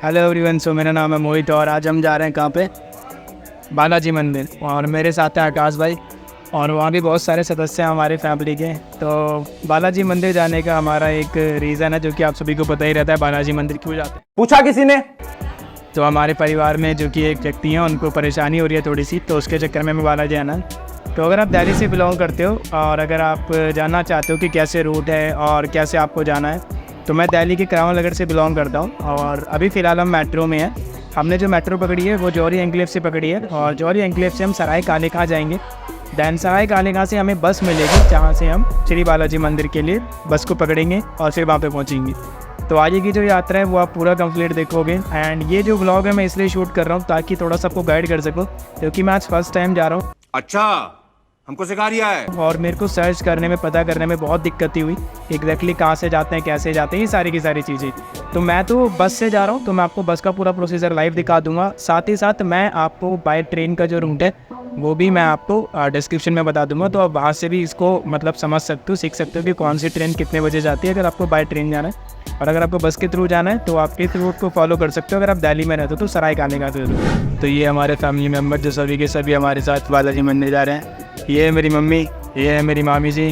Hello everyone, सो मेरा नाम है मोहित और आज हम जा रहे हैं कहाँ पे? बालाजी मंदिर। और मेरे साथ है आकाश भाई और वहाँ भी बहुत सारे सदस्य हैं हमारे फैमिली के। तो बालाजी मंदिर जाने का हमारा एक रीज़न है जो कि आप सभी को पता ही रहता है, बालाजी मंदिर क्यों जाते हैं। पूछा किसी ने? तो हमारे परिवार में जो कि एक व्यक्ति हैं उनको परेशानी हो रही है थोड़ी सी, तो उसके चक्कर में मैं बालाजी आना। तो अगर आप दिल्ली से बिलोंग करते हो और अगर आप जानना चाहते हो कि कैसे रूट है और कैसे आपको जाना है, तो मैं दिल्ली के करावल नगर से बिलोंग करता हूँ और अभी फ़िलहाल हम मेट्रो में हैं। हमने जो मेट्रो पकड़ी है वो जौहरी एन्क्लेव से पकड़ी है और जौहरी एन्क्लेव से हम सराय काले खां जाएंगे। दैन सराय काले खां से हमें बस मिलेगी जहाँ से हम श्री बालाजी मंदिर के लिए बस को पकड़ेंगे और फिर वहाँ पे पहुँचेंगे। तो आगे की जो यात्रा है वो आप पूरा कंप्लीट देखोगे। एंड ये जो व्लॉग है मैं इसलिए शूट कर रहा हूँ ताकि थोड़ा सा आपको गाइड कर सकूँ, क्योंकि मैं आज फर्स्ट टाइम जा रहा हूँ। अच्छा, हमको सिखा रिया है। और मेरे को सर्च करने में, पता करने में बहुत दिक्कत हुई एग्जैक्टली कहाँ से जाते हैं, कैसे जाते हैं, ये सारी की सारी चीज़ें। तो मैं तो बस से जा रहा हूँ, तो मैं आपको बस का पूरा प्रोसीजर लाइव दिखा दूंगा। साथ ही साथ मैं आपको बाय ट्रेन का जो रूट है वो भी मैं आपको डिस्क्रिप्शन में बता दूंगा, तो आप वहाँ से भी इसको मतलब समझ सकते हो, सीख सकते हो कि कौन सी ट्रेन कितने बजे जाती है अगर आपको बाय ट्रेन जाना है। और अगर आपको बस के थ्रू जाना है तो आप इस रूट को फॉलो कर सकते हो अगर आप दिल्ली में रहते हो तो सराय काले खां से। तो ये हमारे फैमिली मेम्बर जो सभी के सभी हमारे साथ बालाजी मंदिर जा रहे हैं। ये है मेरी मम्मी, ये है मेरी मामी जी,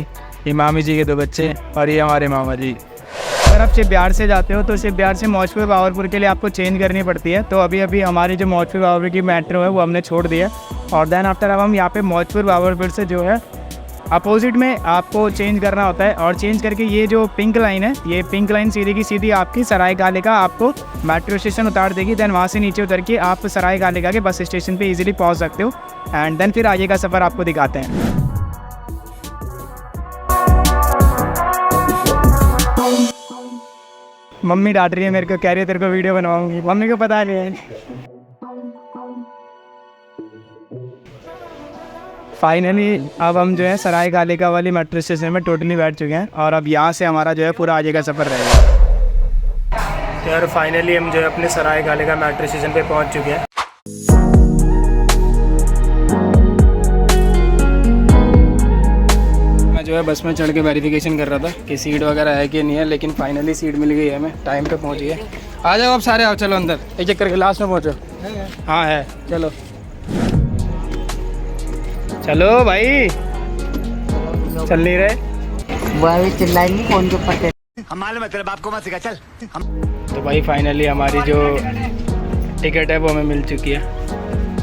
ये मामी जी के 2 बच्चे और ये हमारे मामा जी। अगर आप सिर्फ बिहार से जाते हो तो सिर्फ बिहार से मौजपुर बाबरपुर के लिए आपको चेंज करनी पड़ती है। तो अभी हमारी जो मौजपुर बाबरपुर की मेट्रो है वो हमने छोड़ दिया और देन आफ्टर अब हम यहाँ पे मौजपुर बाबरपुर से जो है अपोजिट में आपको चेंज करना होता है। और चेंज करके ये जो पिंक लाइन है, ये पिंक लाइन सीधी की सीधी आपकी सराय काले खां आपको मेट्रो स्टेशन उतार देगी। देन वहाँ से नीचे उतर के आप सराय काले खां के बस स्टेशन पे इजीली पहुँच सकते हो। एंड देन फिर आगे का सफ़र आपको दिखाते हैं। मम्मी डांट रही है मेरे को, कह रही है तेरे को वीडियो बनवाऊंगी। मम्मी को पता नहीं है। फाइनली अब हम जो है सराय काले खां वाली मेट्रो स्टेशन में टोटली बैठ चुके हैं और अब यहाँ से हमारा जो है पूरा आगे का सफ़र रहेगा। तो यार फाइनली हम जो है अपने सराय काले खां मेट्रो स्टेशन पे पहुँच चुके हैं। मैं जो है बस में चढ़ के वेरिफिकेशन कर रहा था कि सीट वगैरह है कि नहीं है, लेकिन फाइनली सीट मिल गई है, हमें टाइम पे पहुँच गए। आ जाओ अब सारे, आओ चलो अंदर, एक एक करके लास्ट में पहुँचो। हाँ है, चलो चलो भाई, चल नहीं रहे वो चिल्लाएंगे फोन के ऊपर। हम मालूम है तेरे बाप को मत सिखा, चल। तो भाई फाइनली हमारी जो टिकट है वो हमें मिल चुकी है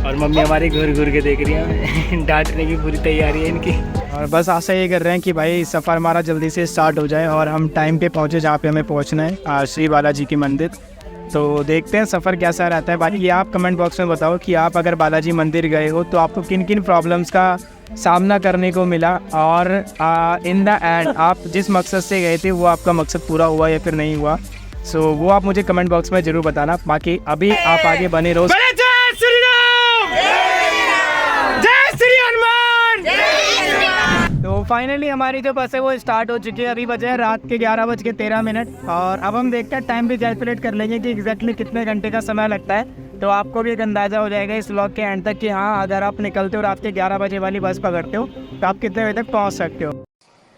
और मम्मी हमारी घूर घूर के देख रही है। डांटने की पूरी तैयारी है इनकी। और बस आशा ये कर रहे हैं कि भाई सफ़र हमारा जल्दी से स्टार्ट हो जाए और हम टाइम पे पहुँचे जहाँ पे हमें पहुँचना है, श्री बालाजी की मंदिर। तो देखते हैं सफ़र कैसा रहता है। बाकी आप कमेंट बॉक्स में बताओ कि आप अगर बालाजी मंदिर गए हो तो आपको किन किन प्रॉब्लम्स का सामना करने को मिला और इन द एंड आप जिस मकसद से गए थे वो आपका मकसद पूरा हुआ या फिर नहीं हुआ। सो वो आप मुझे कमेंट बॉक्स में ज़रूर बताना। बाकी अभी आप आगे बने रहो। जय श्री राम, जय श्री हनुमान। तो फाइनली हमारी जो बस है वो स्टार्ट हो चुकी है। अभी बजे है रात के 11:13 और अब हम देखते हैं, टाइम भी कैलकुलेट कर लेंगे कि एग्जैक्टली कितने घंटे का समय लगता है। तो आपको भी एक अंदाज़ा हो जाएगा इस व्लॉग के एंड तक कि हाँ, अगर आप निकलते हो रात के 11 बजे वाली बस पकड़ते हो तो आप कितने बजे तक पहुँच सकते हो।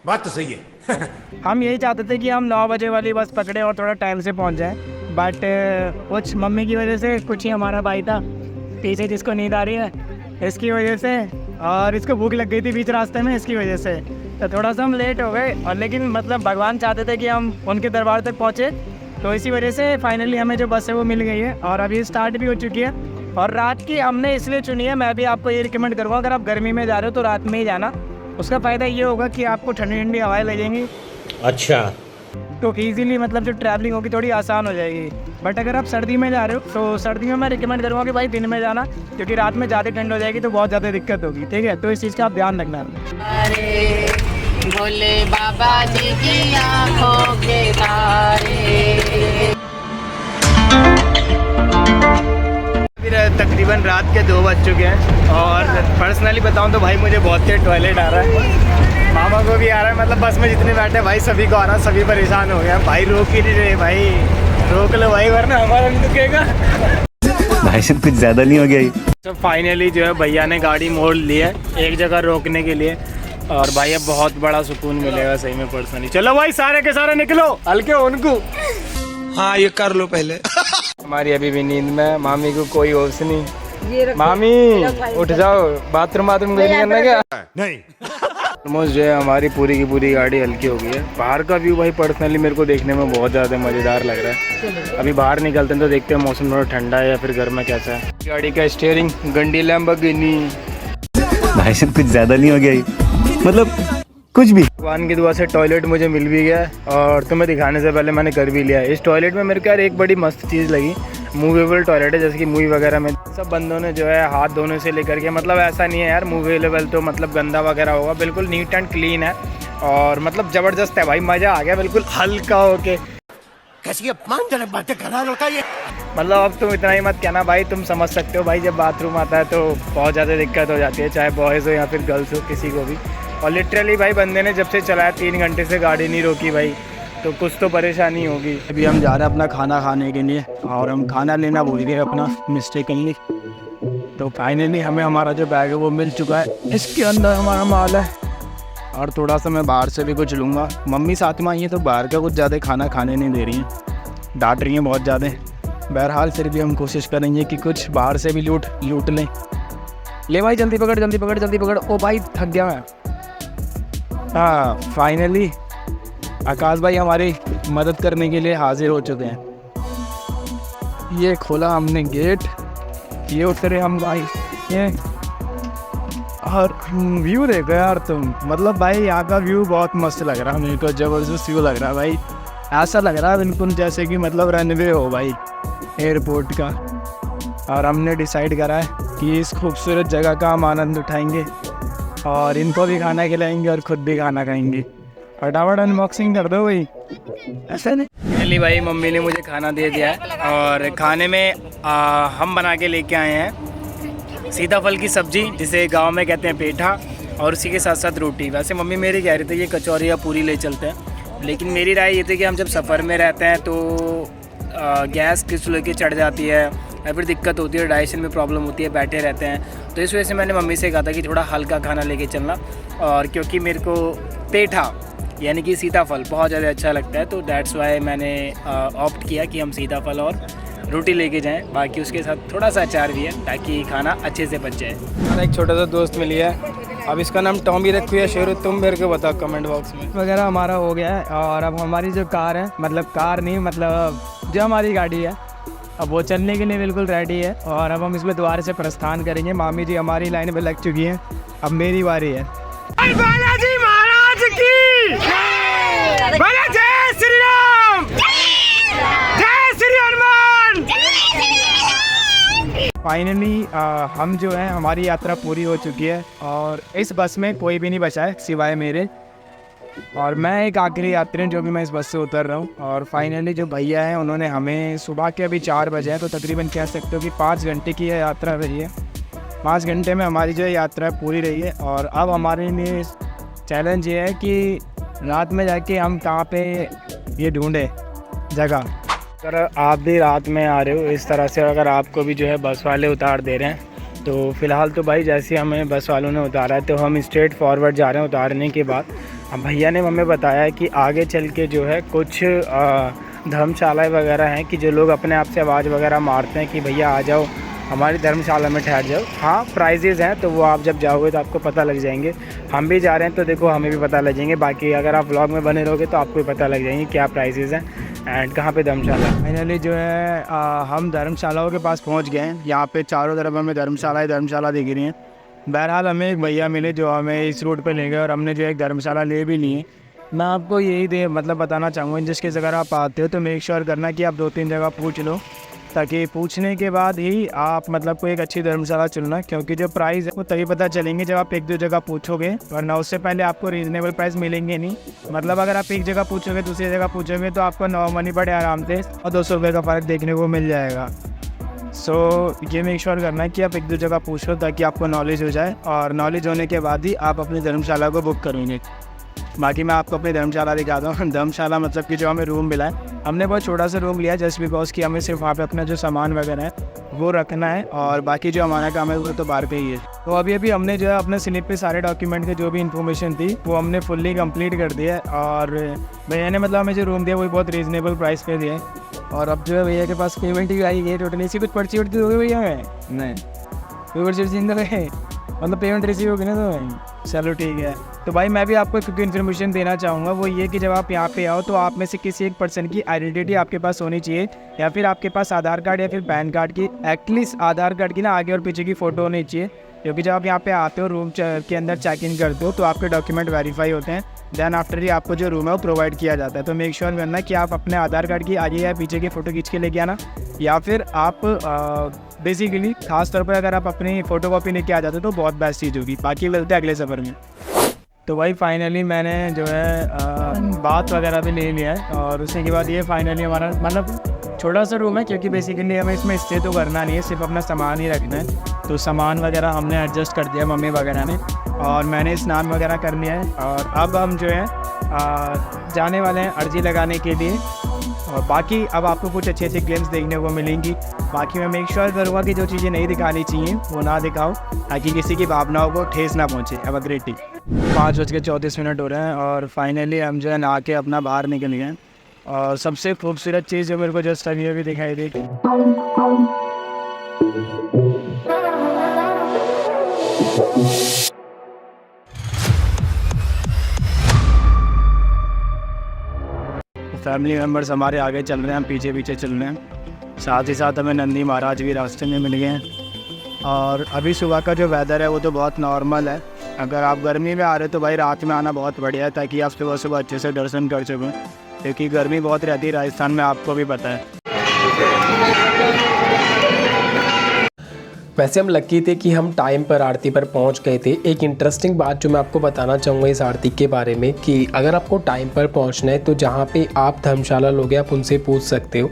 बात तो सही है। हम यही चाहते थे कि हम 9 बजे वाली बस पकड़े और थोड़ा टाइम से पहुँच जाए, बट कुछ मम्मी की वजह से, कुछ ही हमारा भाई था पीछे जिसको नींद आ रही है, इसकी वजह से, और इसको भूख लग गई थी बीच रास्ते में, इसकी वजह से तो थोड़ा सा हम लेट हो गए। और लेकिन मतलब भगवान चाहते थे कि हम उनके दरबार तक पहुँचे, तो इसी वजह से फाइनली हमें जो बस है वो मिल गई है और अभी स्टार्ट भी हो चुकी है। और रात की हमने इसलिए चुनी है, मैं भी आपको ये रिकमेंड करूँगा अगर आप गर्मी में जा रहे हो तो रात में ही जाना। उसका फ़ायदा ये होगा कि आपको ठंडी ठंडी हवाएं लगेंगी। अच्छा, तो ईज़िली मतलब जो ट्रैवलिंग होगी थोड़ी आसान हो जाएगी। बट अगर आप सर्दी में जा रहे हो तो सर्दी में मैं रिकमेंड करूँगा कि भाई दिन में जाना, क्योंकि रात में ज़्यादा ठंड हो जाएगी तो बहुत ज़्यादा दिक्कत होगी। ठीक है, तो इस चीज़ का आप ध्यान रखना। अरे भोले बाबा जी की आँखों के तारे। फिर तकरीबन रात के 2 बज चुके हैं और पर्सनली बताऊं तो भाई मुझे बहुत तेज टॉयलेट आ रहा है, मामा को भी आ रहा है। मतलब बस में जितने बैठे भाई सभी को आ रहा है, सभी परेशान हो गया। भाई रोक ही नहीं रहे, भाई रोक लो भाई वरना हमारा नहीं रुकेगा। भाई साहब कुछ ज़्यादा नहीं हो गया? तो फाइनली जो है भैया ने गाड़ी मोड़ ली है एक जगह रोकने के लिए और भाई अब बहुत बड़ा सुकून मिलेगा सही में पर्सनली। चलो भाई सारे के सारे निकलो, हल्के उनको। हाँ ये कर लो पहले। हमारी अभी भी नींद में, मामी को कोई होश नहीं। मामी उठ जाओ, बाथरूम क्लीन करना क्या? नहीं। ऑलमोस्ट जो है हमारी पूरी की पूरी गाड़ी हल्की हो गई है। बाहर का व्यू भाई पर्सनली मेरे को देखने में बहुत ज़्यादा मज़ेदार लग रहा है। अभी बाहर निकलते हैं तो देखते हैं मौसम थोड़ा ठंडा है या फिर गर्म है कैसा है। गाड़ी का स्टीयरिंग गंडी लैम्बोर्गिनी, भाई साहब कुछ ज़्यादा नहीं हो गया ये? मतलब कुछ भी। भगवान की दुआ से टॉयलेट मुझे मिल भी गया और तुम्हें दिखाने से पहले मैंने कर भी लिया। इस टॉयलेट में मेरे को यार एक बड़ी मस्त चीज़ लगी, मूवेबल टॉयलेट है। जैसे कि मूवी वगैरह में सब बंदों ने जो है हाथ धोने से लेकर के, मतलब ऐसा नहीं है यार मूवेबल तो मतलब गंदा वगैरह होगा, बिल्कुल नीट एंड क्लीन है और मतलब ज़बरदस्त है भाई, मज़ा आ गया बिल्कुल हल्का होके। कैसी अपमानजनक बातें कर रहा है लड़का ये। मतलब अब तुम इतना ही मत कहना भाई, तुम समझ सकते हो भाई, जब बाथरूम आता है तो बहुत ज़्यादा दिक्कत हो जाती है, चाहे बॉयज़ हो या फिर गर्ल्स हो, किसी को भी। और लिटरली भाई बंदे ने जब से चलाया 3 घंटे से गाड़ी नहीं रोकी भाई, तो कुछ तो परेशानी होगी। अभी हम जा रहे हैं अपना खाना खाने के लिए और हम खाना लेना भूल गए अपना मिस्टेकनली। तो फाइनली हमें हमारा जो बैग है वो मिल चुका है, इसके अंदर हमारा माल है। और थोड़ा सा मैं बाहर से भी कुछ लूँगा। मम्मी साथ में आई है तो बाहर का कुछ ज़्यादा खाना खाने नहीं दे रही हैं, डांट रही हैं बहुत ज़्यादा। बहरहाल फिर भी हम कोशिश करेंगे कि कुछ बाहर से भी लूट लें। ले भाई जल्दी पकड़ जल्दी पकड़ जल्दी पकड़। ओ भाई थक गया मैं। हाँ फाइनली आकाश भाई हमारी मदद करने के लिए हाजिर हो चुके हैं। ये खोला हमने गेट, ये उतरे हम भाई, ये और व्यू देखो यार तुम, मतलब भाई यहाँ का व्यू बहुत मस्त लग रहा है मेरे को, ज़बरदस्त व्यू लग रहा है भाई। ऐसा लग रहा है बिल्कुल जैसे कि मतलब रनवे हो भाई एयरपोर्ट का। और हमने डिसाइड करा है कि इस खूबसूरत जगह का हम आनंद उठाएंगे और इनको भी खाना खिलाएंगे और ख़ुद भी खाना खाएंगे। फटाफट अनबॉक्सिंग कर दो भाई, ऐसा नहीं। पहली भाई मम्मी ने मुझे खाना दे दिया है और खाने में हम बना के लेके आए हैं सीताफल की सब्ज़ी, जिसे गांव में कहते हैं पेठा, और उसी के साथ साथ रोटी। वैसे मम्मी मेरी कह रही थी ये कचौरी या पूरी ले चलते हैं, लेकिन मेरी राय ये थी कि हम जब सफ़र में रहते हैं तो गैस किस लेके चढ़ जाती है या फिर दिक्कत होती है, डाइजेशन में प्रॉब्लम होती है, बैठे रहते हैं। तो इस वजह से मैंने मम्मी से कहा था कि थोड़ा हल्का खाना लेके चलना, और क्योंकि मेरे को पेठा यानी कि सीताफल बहुत ज़्यादा अच्छा लगता है, तो दैट्स वाई मैंने ऑप्ट किया कि हम सीताफल और रोटी लेके जाएं। बाकी उसके साथ थोड़ा सा अचार भी है ताकि खाना अच्छे से पच जाए। एक छोटा सा दोस्त मिल गया, अब इसका नाम टॉमी रखो या शेरू, तुम मेरे को बताओ कमेंट बॉक्स में। वगैरह हमारा हो गया है और अब हमारी जो कार है, मतलब कार नहीं मतलब जो हमारी गाड़ी है, अब वो चलने के लिए बिल्कुल रेडी है और अब हम इसमें दोबारा से प्रस्थान करेंगे। मामी जी हमारी लाइन में लग चुकी हैं, अब मेरी बारी है। बालाजी महाराज की जय श्री राम, जय श्री हनुमान। फाइनली हम जो है हमारी यात्रा पूरी हो चुकी है और इस बस में कोई भी नहीं बचा है सिवाय मेरे, और मैं एक आखिरी यात्री हूँ जो भी मैं इस बस से उतर रहा हूँ। और फाइनली जो भैया हैं उन्होंने हमें सुबह के अभी 4 बजे हैं, तो तकरीबन कह सकते हो कि 5 घंटे की यह यात्रा रही है। 5 घंटे में हमारी जो यात्रा पूरी रही है और अब हमारे लिए चैलेंज ये है कि रात में जाके हम कहाँ पे ये ढूंढे जगह। अगर आप भी रात में आ रहे हो इस तरह से, अगर आपको भी जो है बस वाले उतार दे रहे हैं, तो फ़िलहाल तो भाई जैसे हमें बस वालों ने उतारा है तो हम स्ट्रेट फॉरवर्ड जा रहे हैं। उतारने के बाद अब भैया ने हमें बताया कि आगे चल के जो है कुछ धर्मशालाएँ वगैरह हैं कि जो लोग अपने आप से आवाज़ वगैरह मारते हैं कि भैया आ जाओ हमारी धर्मशाला में ठहर जाओ। हाँ प्राइजेज़ हैं तो वो आप जब जाओगे तो आपको पता लग जाएंगे। हम भी जा रहे हैं तो देखो हमें भी पता लग जाएंगे। बाकी अगर आप व्लॉग में बने रहोगे तो आपको भी पता लग जाएंगे क्या प्राइजेज़ हैं एंड कहाँ पे धर्मशाला। फाइनली जो है हम धर्मशालाओं के पास पहुँच गए हैं। यहाँ पे चारों तरफ हमें धर्मशाला दिख रही हैं। बहरहाल हमें एक भैया मिले जो हमें इस रूट पे ले गए और हमने जो एक धर्मशाला ले भी ली है। मैं आपको यही मतलब बताना चाहूँगा, जिसके अगर आप आते हो तो मेक श्योर करना कि आप 2-3 जगह पूछ लो, ताकि पूछने के बाद ही आप मतलब कोई एक अच्छी धर्मशाला चुनना, क्योंकि जो प्राइस है वो तभी पता चलेंगे जब आप 1-2 जगह पूछोगे, वरना उससे पहले आपको रीज़नेबल प्राइस मिलेंगे नहीं। मतलब अगर आप एक जगह पूछोगे दूसरी जगह पूछोगे तो आपको नॉर्मली बड़े आराम से और 200 रुपये का फ़र्क देखने को मिल जाएगा। सो ये मेक श्योर करना है कि आप 1-2 जगह पूछ लो ताकि आपको नॉलेज हो जाए, और नॉलेज होने के बाद ही आप अपनी धर्मशाला को बुक करेंगे। बाकी मैं आपको अपनी धर्मशाला दिखाता हूँ। धर्मशाला मतलब कि जो हमें रूम मिला है, हमने बहुत छोटा सा रूम लिया जस्ट बिकॉज कि हमें सिर्फ वहाँ पे अपना जो सामान वगैरह है वो रखना है, और बाकी जो हमारा काम है वो तो बाहर पे ही है। तो अभी हमने जो है अपने स्लिप पे सारे डॉक्यूमेंट के जो भी इन्फॉर्मेशन थी वो हमने फुल्ली कंप्लीट कर दिया है, और भैया ने मतलब हमें जो रूम दिया वो भी बहुत रीजनेबल प्राइस पे दिया है। और अब जो है भैया के पास पेमेंट भी आई है टोटली। इसी कुछ पर्ची वर्ची हो गई भैया में? नहीं, कोई पर्ची वर्ची नहीं है, मतलब पेमेंट रिसीव होगी ना। तो चलो ठीक है। तो भाई मैं भी आपको क्योंकि इन्फॉर्मेशन देना चाहूँगा वो ये कि जब आप यहाँ पे आओ तो आप में से किसी एक पर्सन की आइडेंटिटी आपके पास होनी चाहिए, या फिर आपके पास आधार कार्ड या फिर पैन कार्ड की एटलीस्ट आधार कार्ड की ना आगे और पीछे की फ़ोटो होनी चाहिए, क्योंकि जब आप यहाँ पे आते हो रूम के अंदर चेक इन करते हो तो आपके डॉक्यूमेंट वेरीफाई होते हैं, देन आफ्टर ही आपको जो रूम है वो प्रोवाइड किया जाता है। तो मेक श्योर करना कि आप अपने आधार कार्ड की आगे या पीछे की फ़ोटो खींच के लेके आना, या फिर आप बेसिकली खास तौर पर अगर आप अपनी फ़ोटो कॉपी लेके आ जाते हो तो बहुत बेस्ट चीज़ होगी। बाकी मिलते हैं अगले सफ़र में। तो भाई फाइनली मैंने जो है बात वगैरह भी ले लिया है, और उसके के बाद ये फाइनली हमारा मतलब छोटा सा रूम है, क्योंकि बेसिकली हमें इसमें स्टे तो करना नहीं है, सिर्फ अपना सामान ही रखना है। तो सामान वगैरह हमने एडजस्ट कर दिया मम्मी वगैरह ने, और मैंने स्नान वगैरह कर लिया है, और अब हम जो है जाने वाले हैं अर्जी लगाने के लिए। और बाकी अब आपको कुछ अच्छी अच्छी गेम्स देखने को मिलेंगी। बाकी मैं मेक श्योर करूँगा कि जो चीज़ें नहीं दिखानी चाहिए वो ना दिखाओ, ताकि किसी की भावनाओं को ठेस ना पहुँचे। Have a great day. 5:34 हो रहे हैं और फाइनली हम जो है नहा के अपना बाहर निकल गए हैं। और सबसे खूबसूरत चीज़ जो मेरे को जस्ट अभी अभी दिखाई दी, फैमिली मेम्बर्स हमारे आगे चल रहे हैं, हम पीछे पीछे चल रहे हैं। साथ ही साथ हमें नंदी महाराज भी रास्ते में मिल गए हैं। और अभी सुबह का जो वेदर है वो तो बहुत नॉर्मल है। अगर आप गर्मी में आ रहे हो तो भाई रात में आना बहुत बढ़िया है, ताकि आप सुबह सुबह अच्छे से दर्शन कर सकें, क्योंकि गर्मी बहुत रहती है राजस्थान में, आपको भी पता है। वैसे हम लकी थे कि हम टाइम पर आरती पर पहुंच गए थे। एक इंटरेस्टिंग बात जो मैं आपको बताना चाहूँगा इस आरती के बारे में, कि अगर आपको टाइम पर पहुंचना है तो जहां पे आप धर्मशाला लोग हैं आप उनसे पूछ सकते हो।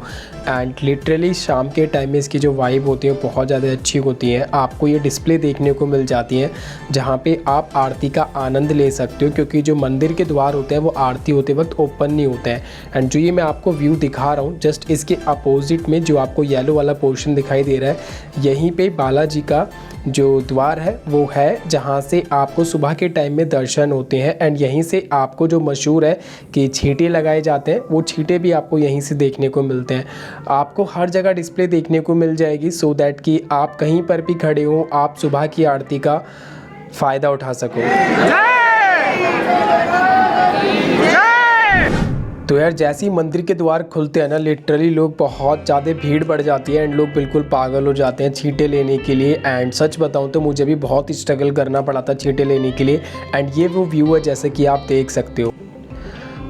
एंड लिटरली शाम के टाइम में इसकी जो वाइब होती है बहुत ज़्यादा अच्छी होती है। आपको ये डिस्प्ले देखने को मिल जाती है जहाँ पर आप आरती का आनंद ले सकते हो, क्योंकि जो मंदिर के द्वार होते हैं वो आरती होते वक्त ओपन नहीं होते हैं। एंड जो ये मैं आपको व्यू दिखा रहा हूँ जस्ट इसके अपोजिट में जो आपको येलो वाला पोर्शन दिखाई दे रहा है, यहीं पे बालाजी का जो द्वार है वो है, जहाँ से आपको सुबह के टाइम में दर्शन होते हैं। एंड यहीं से आपको जो मशहूर है कि छींटे लगाए जाते हैं, वो छींटे भी आपको यहीं से देखने को मिलते हैं। आपको हर जगह डिस्प्ले देखने को मिल जाएगी, सो दैट कि आप कहीं पर भी खड़े हो आप सुबह की आरती का फ़ायदा उठा सको। तो यार जैसे ही मंदिर के द्वार खुलते हैं ना, लिटरली लोग बहुत ज़्यादा भीड़ बढ़ जाती है एंड लोग बिल्कुल पागल हो जाते हैं छींटे लेने के लिए। एंड सच बताऊं तो मुझे भी बहुत स्ट्रगल करना पड़ा था छींटे लेने के लिए। एंड ये वो व्यू है जैसे कि आप देख सकते हो।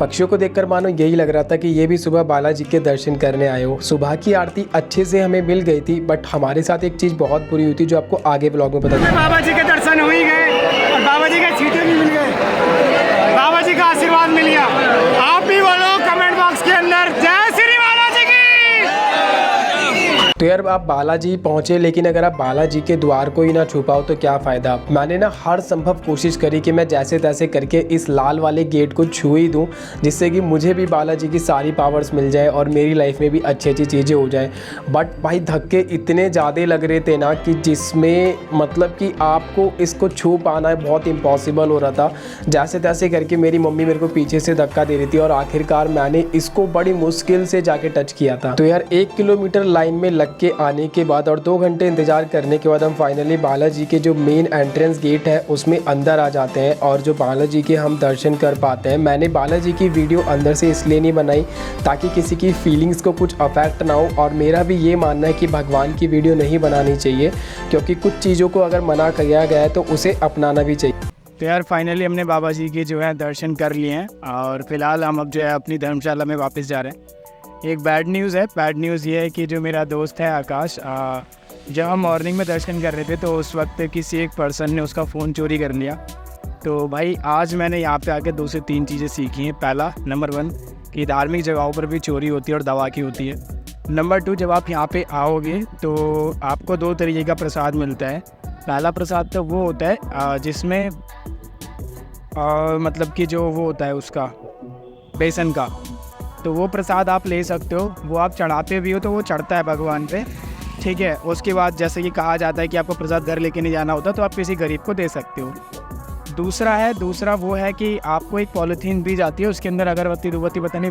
पक्षियों को देखकर मानो यही लग रहा था कि ये भी सुबह बालाजी के दर्शन करने आए हो। सुबह की आरती अच्छे से हमें मिल गई थी, बट हमारे साथ एक चीज़ बहुत बुरी हुई थी जो आपको आगे ब्लॉग में पता चलेगा। बाबा जी के दर्शन हो ही गए और बाबा जी के छींटे भी मिल गए, बाबा जी का आशीर्वाद मिल गया। आप भी बोलो कमेंट बॉक्स के अंदर जय श्री बालाजी की। तो यार आप बालाजी पहुँचे, लेकिन अगर आप बालाजी के द्वार को ही ना छू पाओ तो क्या फ़ायदा। मैंने ना हर संभव कोशिश करी कि मैं जैसे तैसे करके इस लाल वाले गेट को छू ही दूँ, जिससे कि मुझे भी बालाजी की सारी पावर्स मिल जाए और मेरी लाइफ में भी अच्छी अच्छी चीज़ें हो जाए। बट भाई धक्के इतने ज़्यादा लग रहे थे ना कि जिसमें मतलब कि आपको इसको छू पाना बहुत इम्पॉसिबल हो रहा था। जैसे तैसे करके मेरी मम्मी मेरे को पीछे से धक्का दे रही थी और आखिरकार मैंने इसको बड़ी मुश्किल से जाके टच किया था। तो यार 1 किलोमीटर लाइन में लग के आने के बाद और 2 घंटे इंतजार करने के बाद हम फाइनली बालाजी के जो मेन एंट्रेंस गेट है उसमें अंदर आ जाते हैं और जो बालाजी के हम दर्शन कर पाते हैं। मैंने बालाजी की वीडियो अंदर से इसलिए नहीं बनाई ताकि किसी की फीलिंग्स को कुछ अफेक्ट ना हो, और मेरा भी ये मानना है कि भगवान की वीडियो नहीं बनानी चाहिए, क्योंकि कुछ चीज़ों को अगर मना किया गया है तो उसे अपनाना भी चाहिए। तो यार फाइनली हमने बाबा जी के जो है दर्शन कर लिए हैं और फिलहाल हम अब जो है अपनी धर्मशाला में वापस जा रहे हैं। एक बैड न्यूज़ है। बैड न्यूज़ ये है कि जो मेरा दोस्त है आकाश, जब हम मॉर्निंग में दर्शन कर रहे थे तो उस वक्त किसी एक पर्सन ने उसका फ़ोन चोरी कर लिया। तो भाई आज मैंने यहाँ पे आके 2 से 3 चीज़ें सीखी हैं। पहला नंबर 1 कि धार्मिक जगहों पर भी चोरी होती है और दवा की होती है। नंबर 2 जब आप यहाँ पे आओगे तो आपको 2 तरीके का प्रसाद मिलता है। पहला प्रसाद तो वो होता है जिसमें मतलब कि जो वो होता है उसका बेसन का, तो वो प्रसाद आप ले सकते हो। वो आप चढ़ाते भी हो तो वो चढ़ता है भगवान पे, ठीक है। उसके बाद जैसे कि कहा जाता है कि आपको प्रसाद घर लेके नहीं जाना होता, तो आप किसी गरीब को दे सकते हो। दूसरा वो है कि आपको एक पॉलीथीन दी जाती है, उसके अंदर अगरबत्ती धूपबत्ती पता नहीं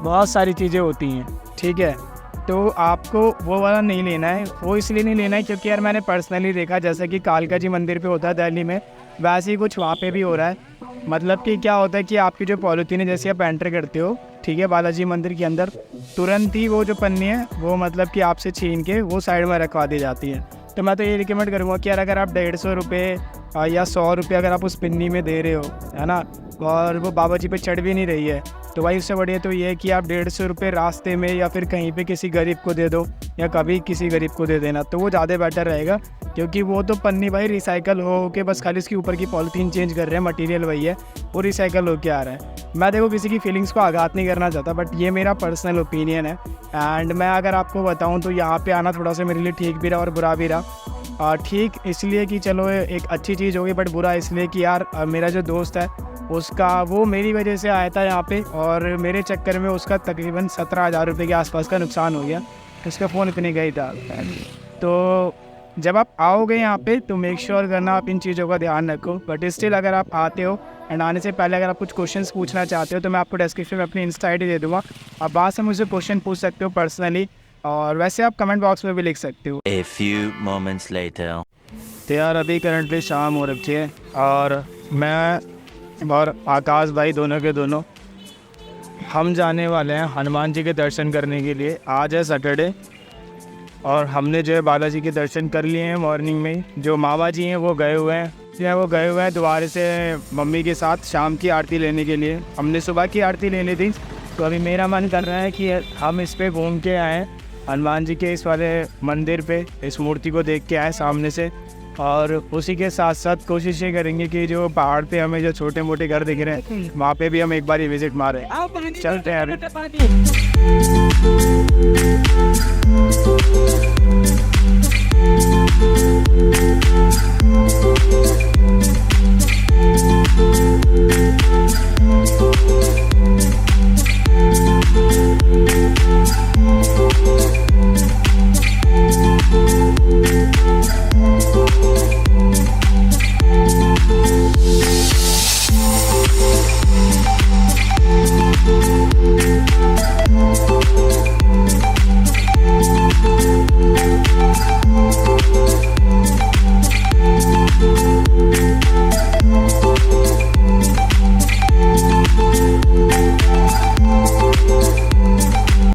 बहुत सारी चीज़ें होती हैं, ठीक है। तो आपको वो वाला नहीं लेना है। वो इसलिए नहीं लेना है क्योंकि यार मैंने पर्सनली देखा, जैसे कि कालका जी मंदिर पे होता है दिल्ली में, वैसे ही कुछ वहाँ पे भी हो रहा है। मतलब कि क्या होता है कि आपकी जो पॉलीथीन है, जैसे आप एंटर करते हो, ठीक है, बालाजी मंदिर के अंदर, तुरंत ही वो जो पन्नी है वो मतलब कि आपसे छीन के वो साइड में रखवा दी जाती है। तो मैं तो ये रिकमेंड करूँगा कि यार अगर आप 150 रुपये या 100 रुपये अगर आप उस पिन्नी में दे रहे हो, है ना, और वो बाबा जी पे चढ़ भी नहीं रही है, तो भाई उससे बढ़िया तो ये है कि आप 150 रुपये रास्ते में या फिर कहीं पे किसी गरीब को दे दो, या कभी किसी गरीब को दे देना, तो वो ज़्यादा बेटर रहेगा। क्योंकि वो तो पन्नी भाई रिसाइकल हो के बस खाली इसके ऊपर की पॉलीथीन चेंज कर रहे हैं, मटेरियल वही है, वो रिसाइकल हो के आ रहा है। मैं देखो किसी की फीलिंग्स को आघात नहीं करना चाहता, बट ये मेरा पर्सनल ओपिनियन है। एंड मैं अगर आपको बताऊँ तो यहाँ पर आना थोड़ा सा मेरे लिए ठीक भी रहा और बुरा भी रहा। ठीक इसलिए कि चलो एक अच्छी चीज़ होगी, बट बुरा इसलिए कि यार मेरा जो दोस्त है उसका वो मेरी वजह से आया था यहाँ पे, और मेरे चक्कर में उसका तकरीबन 17,000 रुपये के आसपास का नुकसान हो गया। उसका फ़ोन इतने गई था। तो जब आप आओगे यहाँ पे तो मेक श्योर करना आप इन चीज़ों का ध्यान रखो। बट स्टिल अगर आप आते हो एंड आने से पहले अगर आप कुछ क्वेश्चंस पूछना चाहते हो तो मैं आपको डिस्क्रिप्शन में अपनी इंस्टा ID दे दूँगा, आप वहाँ से मुझसे क्वेश्चन पूछ सकते हो पर्सनली, और वैसे आप कमेंट बॉक्स में भी लिख सकते हो। A few moments later. तो यार अभी करंटली शाम हो रखी है और मैं और आकाश भाई दोनों के दोनों हम जाने वाले हैं हनुमान जी के दर्शन करने के लिए। आज है सैटरडे और हमने जो है बालाजी के दर्शन कर लिए हैं मॉर्निंग में। जो मामा जी हैं वो गए हुए हैं दोबारा से मम्मी के साथ शाम की आरती लेने के लिए। हमने सुबह की आरती लेनी थी, तो अभी मेरा मन कर रहा है कि हम इस पे घूम के आएँ, हनुमान जी के इस वाले मंदिर पे इस मूर्ति को देख के आए सामने से। और उसी के साथ साथ कोशिश ये करेंगे कि जो पहाड़ पे हमें जो छोटे मोटे घर दिख रहे हैं वहाँ पे भी हम एक बार ही विजिट मारें। चलते हैं अभी।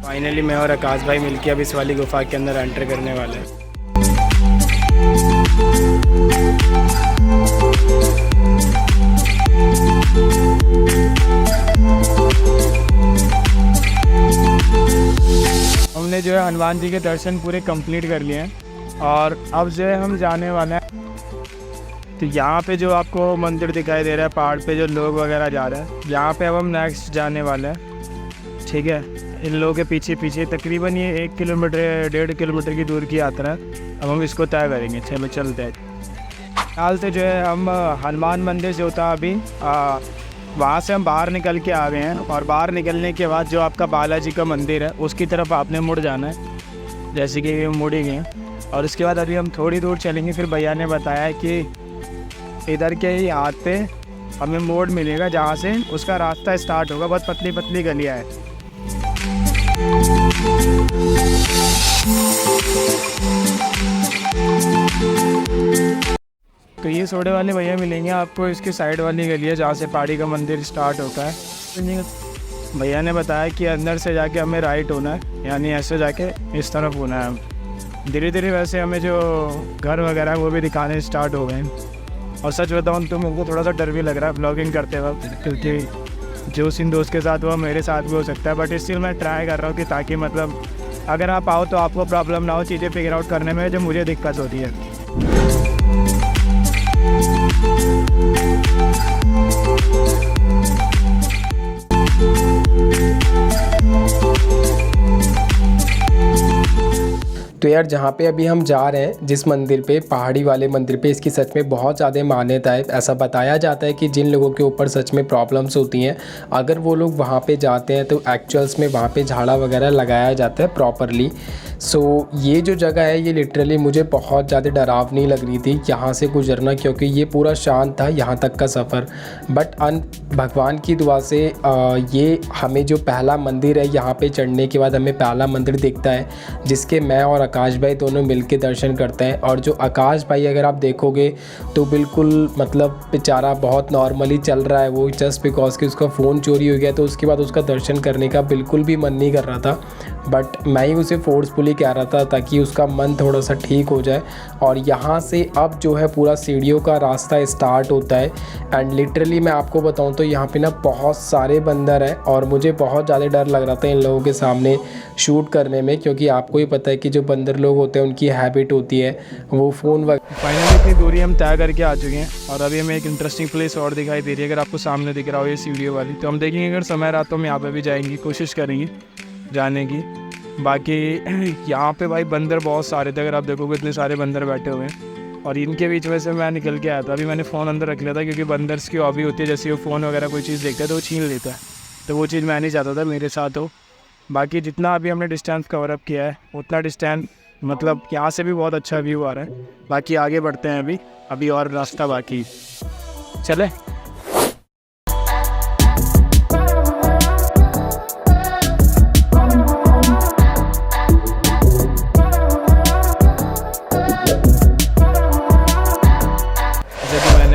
फाइनली मैं और आकाश भाई मिलके अब इस वाली गुफा के अंदर एंटर करने वाले हैं। हमने जो है हनुमान जी के दर्शन पूरे कंप्लीट कर लिए हैं और अब जो है हम जाने वाले हैं। तो यहाँ पे जो आपको मंदिर दिखाई दे रहा है पहाड़ पे जो लोग वगैरह जा रहे हैं, यहाँ पे अब हम नेक्स्ट जाने वाले हैं, ठीक है। इन लोगों के पीछे पीछे तकरीबन ये 1 किलोमीटर 1.5 किलोमीटर की दूर की यात्रा है। अब हम इसको तय करेंगे, चलो चलते हैं। हाल से जो है हम हनुमान मंदिर से होता अभी वहाँ से हम बाहर निकल के आ गए हैं, और बाहर निकलने के बाद जो आपका बालाजी का मंदिर है उसकी तरफ आपने मुड़ जाना है, जैसे कि मुड़ ही गए हैं। और उसके बाद अभी हम थोड़ी दूर चलेंगे, फिर भैया ने बताया है कि इधर के ही हाथ पे हमें मोड़ मिलेगा जहाँ से उसका रास्ता स्टार्ट होगा। बहुत पतली पतली गलियाँ है। तो ये सोडे वाले भैया मिलेंगे आपको इसके साइड वाली गली है जहाँ से पहाड़ी का मंदिर स्टार्ट होता है। भैया ने बताया कि अंदर से जाके हमें राइट होना है, यानी ऐसे जाके इस तरफ होना है। धीरे धीरे वैसे हमें जो घर वगैरह है वो भी दिखाने स्टार्ट हो गए हैं। और सच बताऊँ तो मेरे को थोड़ा सा डर भी लग रहा है ब्लॉगिंग करते वक्त, क्योंकि जो इन दोस्त के साथ हुआ मेरे साथ भी हो सकता है। बट स्टिल मैं ट्राई कर रहा हूँ कि ताकि मतलब अगर आप आओ तो आपको प्रॉब्लम ना हो चीज़ें फिगर आउट करने में जो मुझे दिक्कत होती है। तो यार जहाँ पे अभी हम जा रहे हैं, जिस मंदिर पे, पहाड़ी वाले मंदिर पे, इसकी सच में बहुत ज़्यादा मान्यता है। ऐसा बताया जाता है कि जिन लोगों के ऊपर सच में प्रॉब्लम्स होती हैं, अगर वो लोग वहाँ पे जाते हैं तो एक्चुअल्स में वहाँ पे झाड़ा वगैरह लगाया जाता है प्रॉपरली। सो ये जो जगह है ये लिटरली मुझे बहुत ज़्यादा डरावनी लग रही थी यहाँ से गुजरना, क्योंकि ये पूरा शांत था यहाँ तक का सफ़र। बट भगवान की दुआ से ये हमें जो पहला मंदिर है, यहाँ पे चढ़ने के बाद हमें पहला मंदिर दिखता है, जिसके मैं और आकाश भाई दोनों मिलके दर्शन करते हैं। और जो आकाश भाई अगर आप देखोगे तो बिल्कुल मतलब बेचारा बहुत नॉर्मली चल रहा है, वो जस्ट बिकॉज कि उसका फ़ोन चोरी हो गया, तो उसके बाद उसका दर्शन करने का बिल्कुल भी मन नहीं कर रहा था। बट मैं ही उसे फोर्सफुली कह रहा था ताकि उसका मन थोड़ा सा ठीक हो जाए। और यहाँ से अब जो है पूरा सीढ़ियों का रास्ता स्टार्ट होता है। एंड लिटरली मैं आपको बताऊँ तो यहाँ पे ना बहुत सारे बंदर हैं और मुझे बहुत ज़्यादा डर लग रहा था इन लोगों के सामने शूट करने में, क्योंकि आपको ही पता है कि जो बंदर लोग होते हैं उनकी हैबिट होती है वो फ़ोन फाइनली इतनी दूरी हम तय करके आ चुके हैं और अभी हमें एक इंटरेस्टिंग प्लेस और दिखाई दे रही है। अगर आपको सामने दिख रहा हो ये सीढ़ियों वाली, तो हम देखेंगे अगर समय रहा तो हम यहाँ पे भी जाएंगे, कोशिश करेंगे जाने की। बाकी यहाँ पे भाई बंदर बहुत सारे थे, अगर आप देखोगे इतने सारे बंदर बैठे हुए हैं और इनके बीच में से मैं निकल के आया था। अभी मैंने फ़ोन अंदर रख लिया था क्योंकि बंदर्स की हॉबी होती है, जैसे वो फ़ोन वगैरह कोई चीज़ देखता है तो वो छीन लेता है, तो वो चीज़ मैं नहीं चाहता था मेरे साथ हो। बाकी जितना अभी हमने डिस्टेंस कवर अप किया है उतना डिस्टेंस मतलब यहाँ से भी बहुत अच्छा व्यू आ रहा है। बाकी आगे बढ़ते हैं, अभी और रास्ता बाकी, चले।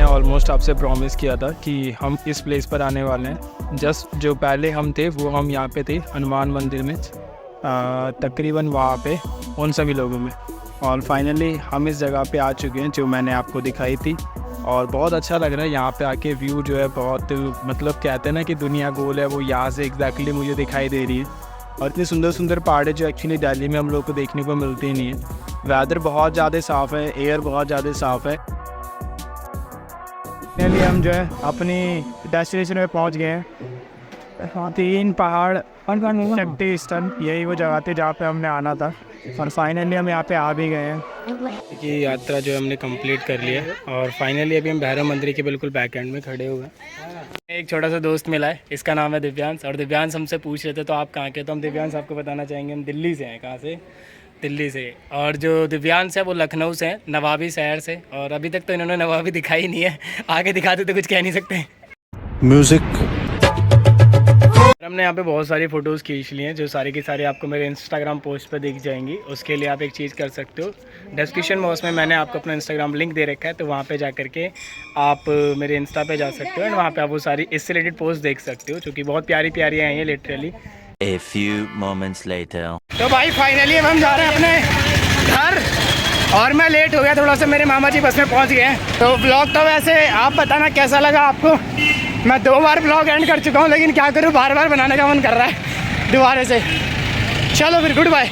ऑलमोस्ट आपसे प्रॉमिस किया था कि हम इस प्लेस पर आने वाले हैं। जस्ट जो पहले हम थे वो हम यहाँ पे थे हनुमान मंदिर में, तकरीबन वहाँ पे उन सभी लोगों में। और फाइनली हम इस जगह पे आ चुके हैं जो मैंने आपको दिखाई थी और बहुत अच्छा लग रहा है यहाँ पे आके। व्यू जो है बहुत मतलब कहते हैं ना कि दुनिया गोल है, वो यहाँ से एग्जैक्टली मुझे दिखाई दे रही है। और इतनी सुंदर सुंदर पहाड़ें जो एक्चुअली दिल्ली में हम लोग को देखने को मिलती ही नहीं है। वेदर बहुत ज़्यादा साफ़ है, एयर बहुत ज़्यादा साफ़ है। फाइनली हम जो है अपनी डेस्टिनेशन में पहुंच गए हैं। 3 पहाड़ शक्ति स्थल, यही वो जगह थी जहाँ पे हमने आना था और फाइनली हम यहाँ पे आ भी गए हैं। कि यात्रा जो है हमने कंप्लीट कर लिया है और फाइनली अभी हम भैरव मंदिर के बिल्कुल बैक एंड में खड़े हुए हैं। एक छोटा सा दोस्त मिला है, इसका नाम है दिव्यांश। और दिव्यांश हमसे पूछ रहे थे तो आप कहाँ के, तो हम दिव्यांश आपको बताना चाहेंगे हम दिल्ली से हैं। कहाँ से? दिल्ली से। और जो दिव्यांश है वो लखनऊ से है, नवाबी शहर से। और अभी तक तो इन्होंने नवाबी दिखाई नहीं है, आगे दिखाते तो कुछ कह नहीं सकते। म्यूजिक। हमने यहाँ पे बहुत सारी फ़ोटोज़ खींच ली हैं जो सारी की सारी आपको मेरे इंस्टाग्राम पोस्ट पे दिख जाएंगी। उसके लिए आप एक चीज़ कर सकते हो, डिस्क्रिप्शन बॉक्स में मैंने आपको अपना इंस्टाग्राम लिंक दे रखा है, तो वहाँ पे जा करके आप मेरे इंस्टा पे जा सकते हो एंड वहाँ पे आप वो सारी इससे रिलेटेड पोस्ट देख सकते हो, जो कि बहुत प्यारी प्यारी आई हैं literally. A few moments later. तो भाई फाइनली हम जा रहे हैं अपने घर और मैं लेट हो गया थोड़ा सा, मेरे मामा जी बस में पहुंच गए हैं। तो ब्लॉग तो वैसे आप बताना कैसा लगा आपको। मैं 2 बार ब्लॉग एंड कर चुका हूं, लेकिन क्या करूं बार बार बनाने का मन कर रहा है दोबारा से। चलो फिर गुड बाय।